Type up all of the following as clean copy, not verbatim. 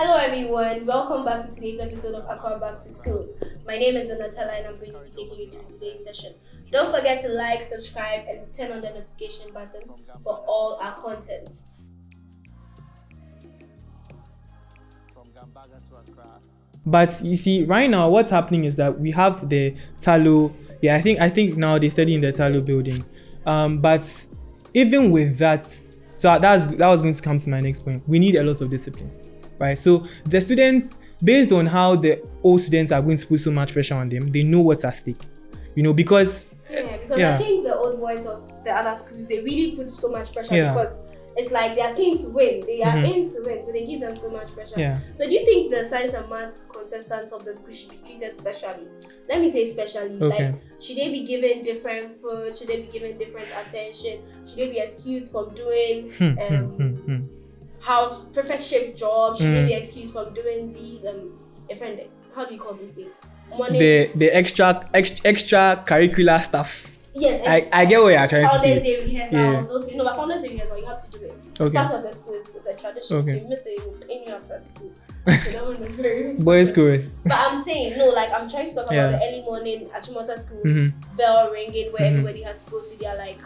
Hello everyone, welcome back to today's episode of Aqua Back to School. My name is Donatella and I'm going to be taking you through today's session. Don't forget to like, subscribe and turn on the notification button for all our contents. But you see, right now, what's happening is that we have the Talo. Yeah, I think now they study in the Talo building. But even with that, so that was going to come to my next point. We need a lot of discipline, right? So the students, based on how the old students are going to put so much pressure on them, they know what's at stake. Because I think the old boys of the other schools, they really put so much pressure because it's like they are keen to win. They are in to win, so they give them so much pressure. Yeah. So do you think the science and maths contestants of the school should be treated specially? Let me say specially. Okay. Like, should they be given different food? Should they be given different attention? Should they be excused from doing house perfect jobs? Should they be excused from doing these different? How do you call these things? The extra curricular stuff. Yes, I get what you're trying to say. Founders say. Day rehearsals, those things. No, but Founders Day rehearsal, you have to do it. It's part of the school. It's a tradition. Okay. If you miss it, it will pin you after school. So that one is very Boys chorus. But I'm saying, no, like I'm trying to talk about the early morning Achimota school bell ringing where everybody has to go to their like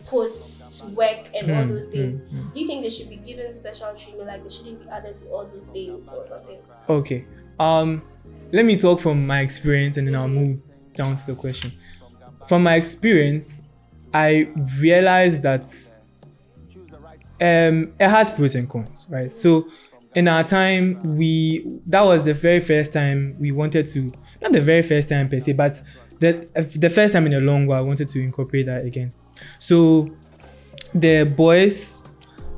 posts to work and all those things. Do you think they should be given special treatment? Like they shouldn't be added to all those days or something? Okay. Let me talk from my experience and then I'll move down to the question. From my experience, I realized that it has pros and cons, right? So in our time, that was the very first time we wanted to, not the very first time per se, but the first time in a long while I wanted to incorporate that again. So the boys,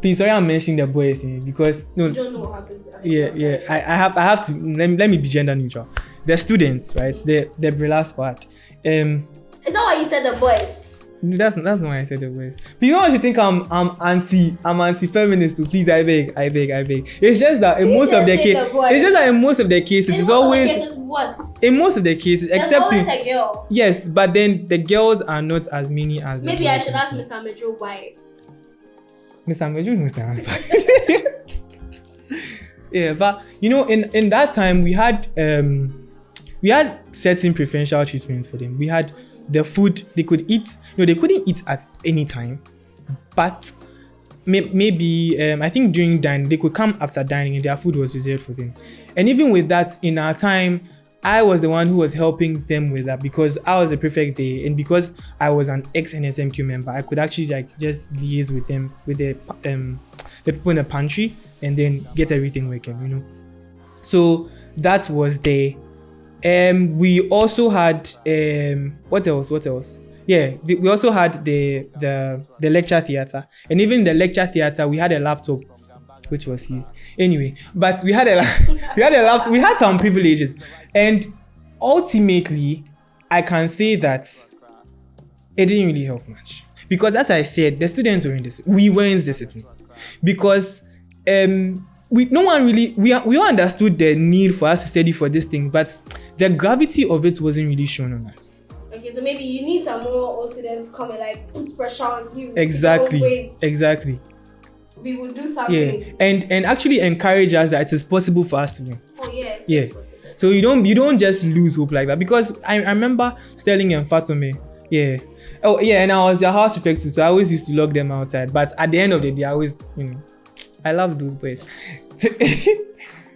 please, sorry I'm mentioning the boys because you don't know what happens. I have to let me be gender neutral. The students, right? The Brilla squad. Is that why you said the boys? That's not why I said the boys. But you know what you think I'm anti-feminist too. Please, I beg. It's just that in most of the cases, it's always what? In most of the cases, there's except always a girl. Yes, but then the girls are not as many as the maybe boys. I should ask Mr. Mejo why. Mr. Mejo knows the answer. Yeah, but in that time we had certain preferential treatments for them. We had the food they could eat. They couldn't eat at any time, but maybe I think during dining they could come after dining and their food was reserved for them. And even with that, in our time, I was the one who was helping them with that because I was a prefect there, and because I was an ex-NSMQ member, I could actually just liaise with them, with the people in the pantry, and then get everything working. So that was there. We also had what else? Yeah, we also had the lecture theater, and even the lecture theater we had a laptop which was seized. Anyway, but we had a laptop. We had some privileges, and ultimately, I can say that it didn't really help much because, as I said, the students were we weren't disciplined because we all understood the need for us to study for this thing, but the gravity of it wasn't really shown on us. Okay, so maybe you need some more old students come and like put pressure on you. Exactly. We will do something. Yeah, and actually encourage us that it is possible for us to win. Oh yeah, it's possible. So you don't just lose hope like that, because I remember Sterling and Fatome. Yeah. Oh yeah, and I was their house prefect too, so I always used to lock them outside. But at the end of the day, I always, I love those boys.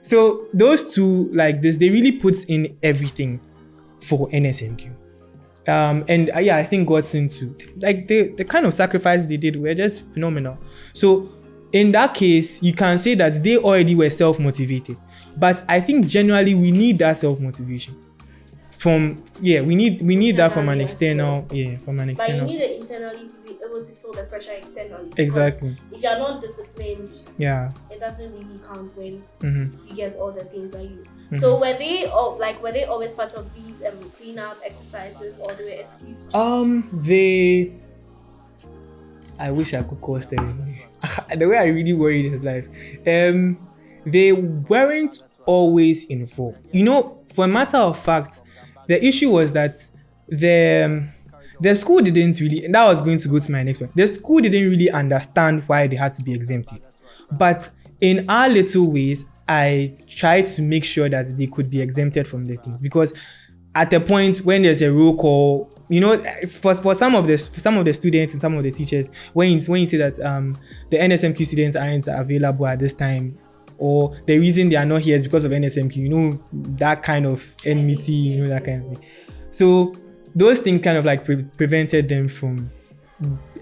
So those two, like this, they really put in everything for NSMQ. And I think got into like the kind of sacrifice they did were just phenomenal. So in that case, you can say that they already were self-motivated. But I think generally we need that self-motivation. We need that from an external. But you need it internally to be able to feel the pressure externally. Exactly. If you're not disciplined, it doesn't really count when you get all the things that you. So were they always part of these cleanup exercises, or they were excused? I wish I could call Sterling. The way I really worried his life. They weren't always involved. For a matter of fact, the issue was that the school didn't really, and that was going to go to my next point. The school didn't really understand why they had to be exempted. But in our little ways, I tried to make sure that they could be exempted from the things, because at the point when there's a roll call, for some of the students and some of the teachers, when you say that the NSMQ students aren't available at this time, or the reason they are not here is because of NSMQ, that kind of enmity, that kind of thing. So those things kind of like prevented them from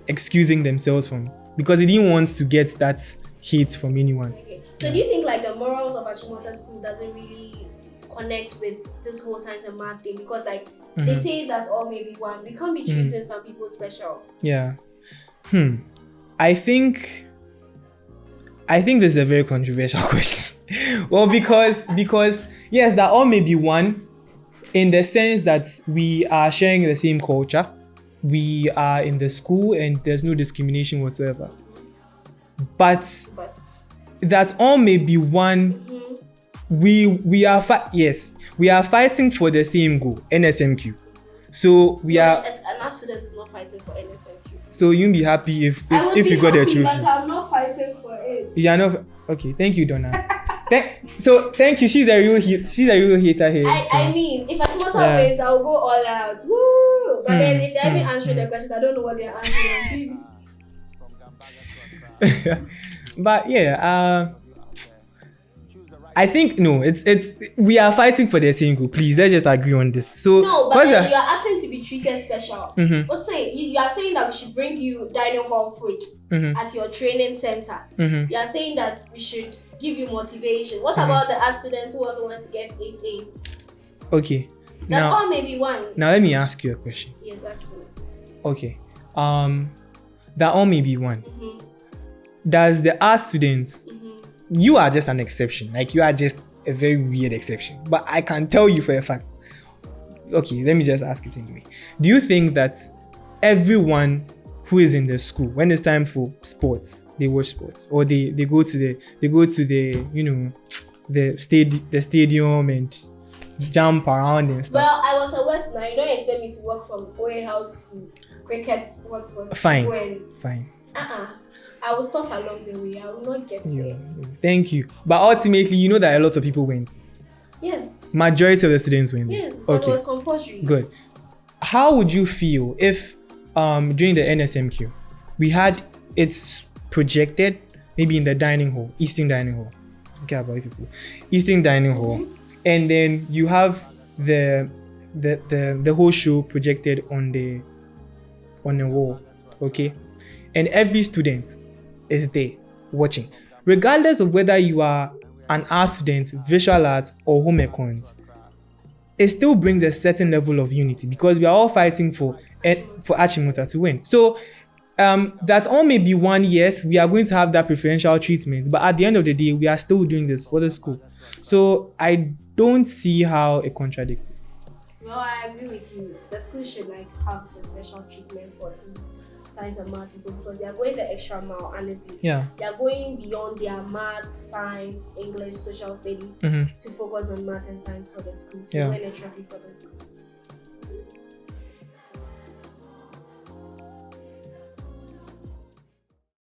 excusing themselves from, because they didn't want to get that hate from anyone. Okay. So do you think like the morals of Achimota school doesn't really connect with this whole science and math thing? Because like they say that all may be one. We can't be treating some people special. Yeah. I think this is a very controversial question. Well, because yes, that all may be one, in the sense that we are sharing the same culture, we are in the school, and there's no discrimination whatsoever. But that all may be one. We are fighting for the same goal, NSMQ. So we are. An art student is not fighting for NSMQ. So you'll be happy if you got the trophy. But I'm not fighting for it. You are not. Okay, thank you, Donna. Thank you. She's a real hater here. I mean, if Achimota wins, I'll go all out. Woo! But then if they're even answering the questions, I don't know what they're answering on TV. But yeah, I think no, it's we are fighting for the same goal. Please, let's just agree on this. So no, but then you are asking to be treated special. Let's say you are saying that we should bring you dining hall food at your training center. You are saying that we should give you motivation. What about the art student who also wants to get 8 A's? Okay. That's all maybe one. Now let me ask you a question. Yes, ask me. Okay. That all may be one. Does the art students, you are just an exception. Like, you are just a very weird exception. But I can tell you for a fact. Okay, let me just ask it anyway. Do you think that everyone who is in the school, when it's time for sports, they watch sports, or they go to the the stadium and jump around and stuff? Well, I was a Westerner. You don't expect me to walk from OA house to cricket. What? Fine. I will stop along the way. I will not get there. Thank you. But ultimately, you know that a lot of people win. Yes. Majority of the students win. Yes. Okay. It was compulsory. Good. How would you feel if during the NSMQ we had it projected maybe in the dining hall, Eastern dining hall? Okay, about people. Eastern dining hall, and then you have the whole show projected on the wall. Okay, and every student is there watching, regardless of whether you are an art student, visual arts, or home econs. It still brings a certain level of unity, because we are all fighting for Achimota to win. So that all may be one. Yes, we are going to have that preferential treatment, but at the end of the day, we are still doing this for the school. So I don't see how it contradicts it. Well, I agree with you. The school should have the special treatment for these science and math people, because they are going the extra mile, honestly. Yeah. They are going beyond their math, science, English, social studies to focus on math and science for the school, to win a trophy for the school.